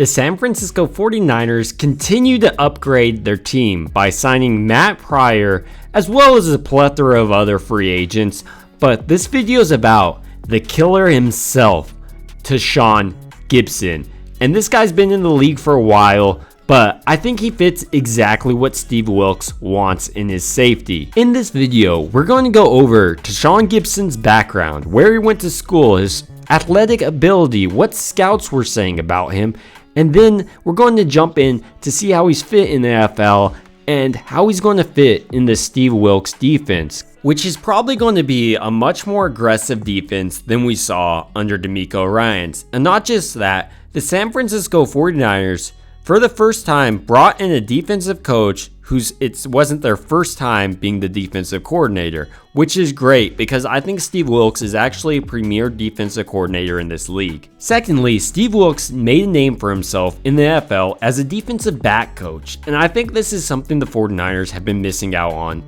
The San Francisco 49ers continue to upgrade their team by signing Matt Pryor as well as a plethora of other free agents, but this video is about the killer himself, Tashaun Gibson. And this guy's been in the league for a while, but I think he fits exactly what Steve Wilks wants in his safety. In this video, we're going to go over Tashaun Gibson's background, where he went to school, his athletic ability, what scouts were saying about him, and then we're going to jump in to see how he's fit in the NFL and how he's going to fit in the Steve Wilks defense, which is probably going to be a much more aggressive defense than we saw under DeMeco Ryans. And not just that, the San Francisco 49ers, for the first time, brought in a defensive coach it wasn't their first time being the defensive coordinator, which is great because I think Steve Wilks is actually a premier defensive coordinator in this league. Secondly, Steve Wilks made a name for himself in the NFL as a defensive back coach, and I think this is something the 49ers have been missing out on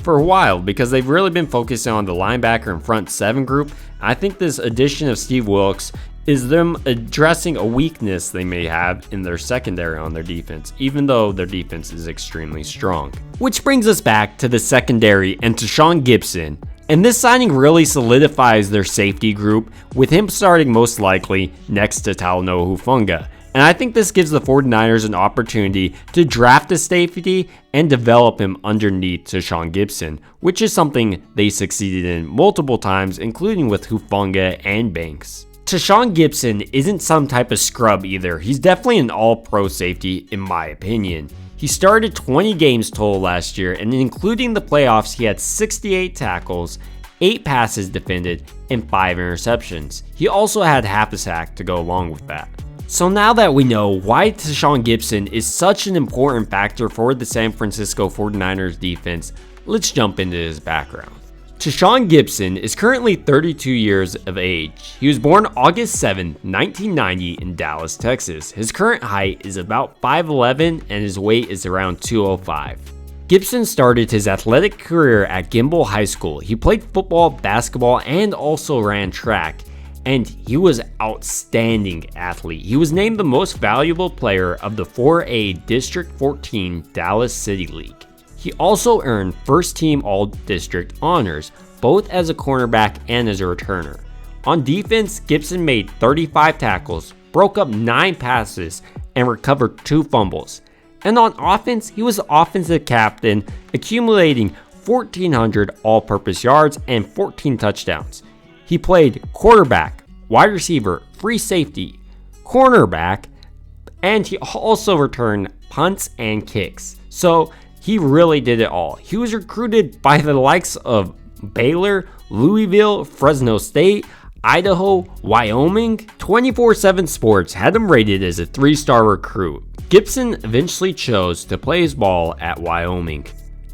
for a while because they've really been focusing on the linebacker and front seven group. I think this addition of Steve Wilks is them addressing a weakness they may have in their secondary on their defense, even though their defense is extremely strong. Which brings us back to the secondary and Tashaun Gibson, and this signing really solidifies their safety group, with him starting most likely next to Talanoa Hufanga. And I think this gives the 49ers an opportunity to draft a safety and develop him underneath Tashaun Gibson, which is something they succeeded in multiple times, including with Hufanga and Banks. Tashaun Gibson isn't some type of scrub either. He's definitely an all-pro safety in my opinion. He started 20 games total last year, and including the playoffs, he had 68 tackles, 8 passes defended, and 5 interceptions. He also had half a sack to go along with that. So now that we know why Tashaun Gibson is such an important factor for the San Francisco 49ers defense, let's jump into his background. Tashaun Gibson is currently 32 years of age. He was born August 7, 1990 in Dallas, Texas. His current height is about 5'11" and his weight is around 205. Gibson started his athletic career at Gimbel High School. He played football, basketball, and also ran track, and he was an outstanding athlete. He was named the most valuable player of the 4A District 14 Dallas City League. He also earned first-team All-District honors, both as a cornerback and as a returner. On defense, Gibson made 35 tackles, broke up 9 passes, and recovered 2 fumbles. And on offense, he was the offensive captain, accumulating 1,400 all-purpose yards and 14 touchdowns. He played quarterback, wide receiver, free safety, cornerback, and he also returned punts and kicks. So he really did it all. He was recruited by the likes of Baylor, Louisville, Fresno State, Idaho, Wyoming. 24/7 Sports had him rated as a 3-star recruit. Gibson eventually chose to play his ball at Wyoming.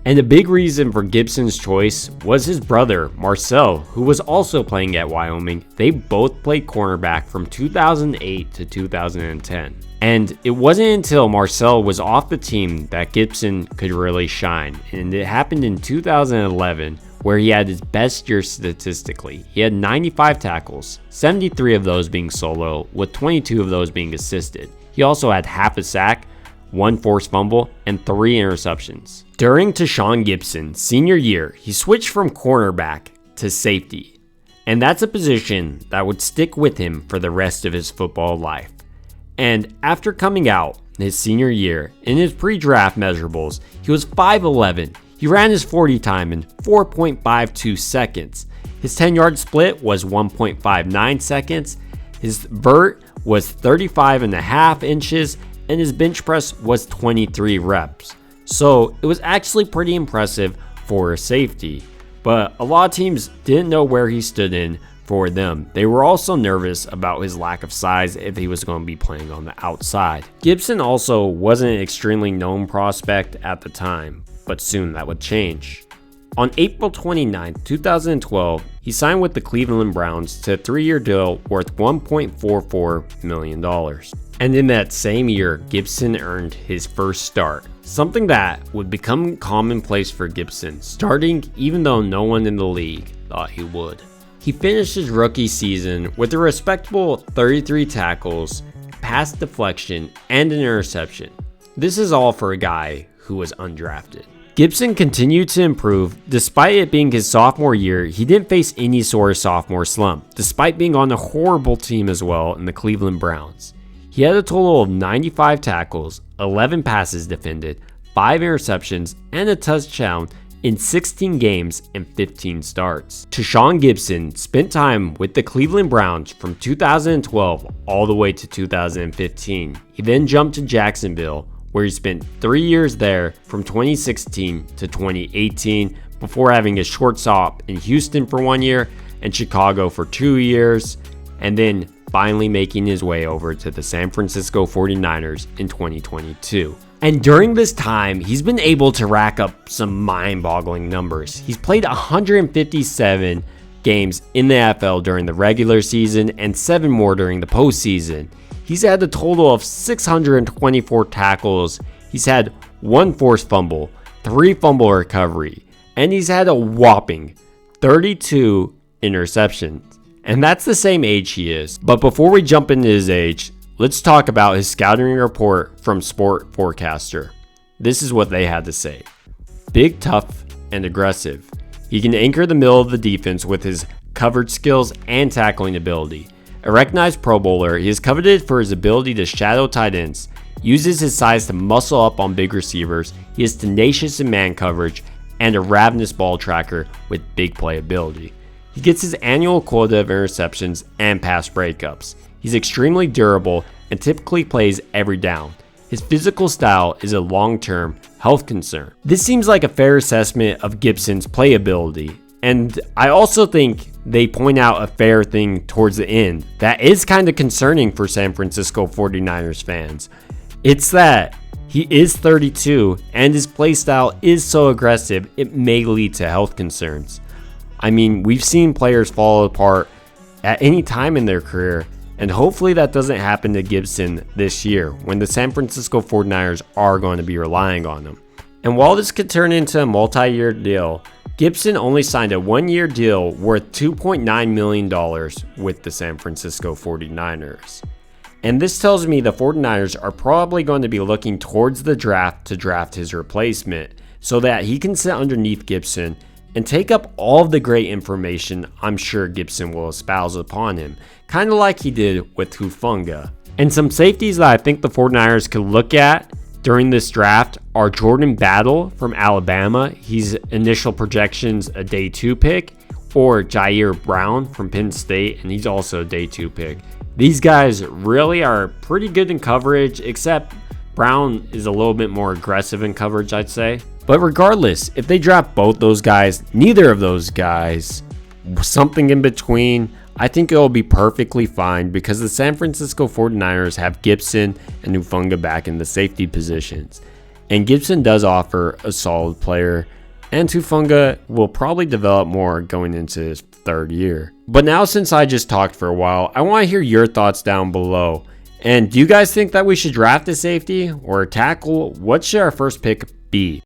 And a big reason for Gibson's choice was his brother, Marcel, who was also playing at Wyoming. They both played cornerback from 2008 to 2010. And it wasn't until Marcel was off the team that Gibson could really shine. And it happened in 2011, where he had his best year statistically. He had 95 tackles, 73 of those being solo, with 22 of those being assisted. He also had half a sack, 1 forced fumble, and 3 interceptions. During Tashaun Gibson's senior year, he switched from cornerback to safety. And that's a position that would stick with him for the rest of his football life. And after coming out his senior year, in his pre-draft measurables, he was 5'11". He ran his 40 time in 4.52 seconds. His 10-yard split was 1.59 seconds. His vert was 35.5 inches, and his bench press was 23 reps. So it was actually pretty impressive for a safety, but a lot of teams didn't know where he stood in for them. They were also nervous about his lack of size if he was going to be playing on the outside. Gibson also wasn't an extremely known prospect at the time, but soon that would change. On April 29, 2012, he signed with the Cleveland Browns to a 3-year deal worth $1.44 million. And in that same year, Gibson earned his first start, something that would become commonplace for Gibson, starting even though no one in the league thought he would. He finished his rookie season with a respectable 33 tackles, pass deflection, and an interception. This is all for a guy who was undrafted. Gibson continued to improve. Despite it being his sophomore year, he didn't face any sort of sophomore slump, despite being on a horrible team as well in the Cleveland Browns. He had a total of 95 tackles, 11 passes defended, 5 interceptions, and a touchdown in 16 games and 15 starts. Tashaun Gibson spent time with the Cleveland Browns from 2012 all the way to 2015. He then jumped to Jacksonville, where he spent 3 years there from 2016 to 2018 before having a short stop in Houston for 1 year and Chicago for 2 years, and then finally making his way over to the San Francisco 49ers in 2022. And during this time, he's been able to rack up some mind-boggling numbers. He's played 157 games in the NFL during the regular season and 7 more during the postseason. He's had a total of 624 tackles. He's had 1 forced fumble, 3 fumble recovery, and he's had a whopping 32 interceptions. And that's the same age he is. But before we jump into his age, let's talk about his scouting report from Sport Forecaster. This is what they had to say. Big, tough, and aggressive. He can anchor the middle of the defense with his coverage skills and tackling ability. A recognized Pro Bowler, he is coveted for his ability to shadow tight ends, uses his size to muscle up on big receivers, he is tenacious in man coverage, and a ravenous ball tracker with big playability. He gets his annual quota of interceptions and pass breakups. He's extremely durable and typically plays every down. His physical style is a long-term health concern. This seems like a fair assessment of Gibson's playability, and I also think they point out a fair thing towards the end that is kind of concerning for San Francisco 49ers fans. It's that he is 32 and his play style is so aggressive it may lead to health concerns. I mean, we've seen players fall apart at any time in their career, and hopefully that doesn't happen to Gibson this year when the San Francisco 49ers are going to be relying on him. And while this could turn into a multi-year deal, Gibson only signed a 1-year deal worth $2.9 million with the San Francisco 49ers. And this tells me the 49ers are probably going to be looking towards the draft to draft his replacement so that he can sit underneath Gibson and take up all of the great information I'm sure Gibson will espouse upon him, kind of like he did with Hufanga. And some safeties that I think the 49ers could look at during this draft are Jordan Battle from Alabama. He's initial projections a day 2 pick, or Jair Brown from Penn State, and he's also a day 2 pick. These guys really are pretty good in coverage, except Brown is a little bit more aggressive in coverage, I'd say. But regardless, if they draft both those guys, neither of those guys, something in between, I think it will be perfectly fine because the San Francisco 49ers have Gibson and Hufanga back in the safety positions. And Gibson does offer a solid player, and Hufanga will probably develop more going into his 3rd year. But now, since I just talked for a while, I want to hear your thoughts down below. And do you guys think that we should draft a safety or a tackle? What should our first pick be?